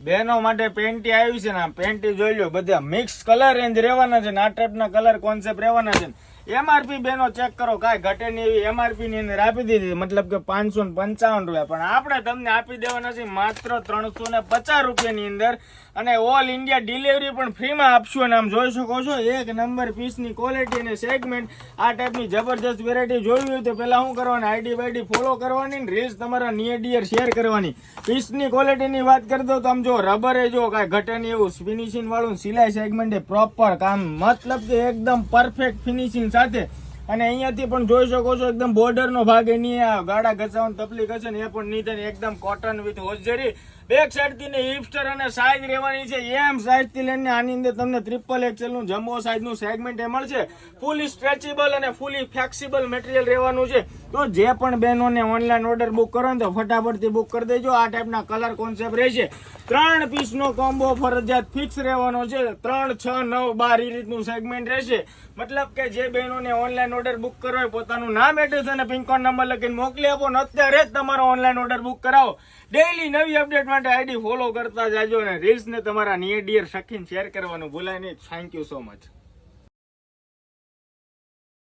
બહેનો માટે પેન્ટી આવી છે ને, પેન્ટી જોઈ લો, બધા મિક્સ કલર રેન્જ રહેવાના છે ને, આ ટાઈપના કલર કોન્સેપ્ટ રહેવાના છે. એમઆરપી બેનો ચેક કરો, કાંઈ ઘટે નહીં એવી એમઆરપી ની અંદર આપી દીધી, મતલબ કે 555 રૂપિયા. પણ આપણે તમને આપી દેવાના છે માત્ર 350 રૂપિયાની અંદર, અને ઓલ ઇન્ડિયા ડિલિવરી પણ ફ્રીમાં આપશું. અને આમ જોઈ શકો છો, એક નંબર પીસની ક્વોલિટી અને સેગમેન્ટ. આ ટાઈપની જબરજસ્ત વેરાયટી જોવી હોય તો પહેલા શું કરવાનું, આઈડી બાઈડી ફોલો કરવાની, રીલ્સ તમારા નિયર ડિયર શેર કરવાની. પીસની ક્વોલિટીની વાત કરી દો તો આમ જો રબરે જો કાંઈ ઘટે નહીં એવું ફિનિશિંગ વાળું, સિલાઈ સેગમેન્ટ એ પ્રોપર કામ, મતલબ કે એકદમ પરફેક્ટ ફિનિશિંગ સાથે. અને અહીંયાથી પણ જોઈ શકો છો, એકદમ બોર્ડરનો ભાગ એની ગાડા ઘસાવાની તકલીફ હશે ને એ પણ નહીં થાય. એકદમ cotton with hosiery. Back side થી ને હિપસ્ટર અને સાઈઝ રહેવાની છે એમ સાઈઝ થી લઈને આની અંદર તમને ટ્રિપલ એક્સેલ નું જમ્બો સાઈઝ નું સેગમેન્ટ એ મળશે. ફૂલી સ્ટ્રેચેબલ અને ફૂલી ફ્લેક્સિબલ મટીરિયલ રહેવાનું છે. તો જે પણ બહેનોને ઓનલાઈન ઓર્ડર બુક કરો ને તો ફટાફટથી બુક કરી દેજો. આ ટાઈપના કલર કોન્સેપ્ટ રહેશે. 3 પીસનો કોમ્બો ફરજિયાત ફિક્સ રહેવાનો છે. 3, 6, 9, 12 એ રીતનું સેગમેન્ટ રહેશે. મતલબ કે જે બહેનોને ઓનલાઈન ઓર્ડર બુક કરવો હોય પોતાનું નામ, એડ્રેસ અને પિનકોડ નંબર લખીને મોકલી આપો ને અત્યારે જ તમારો ઓનલાઈન ઓર્ડર બુક કરાવો. ડેઈલી નવી અપડેટ માટે આઈડી ફોલો કરતા જાજો અને રીલ્સ ને તમારા નિયર ડિયર સખીને શેર કરવાનું ભૂલાય નહીં. Thank you so much.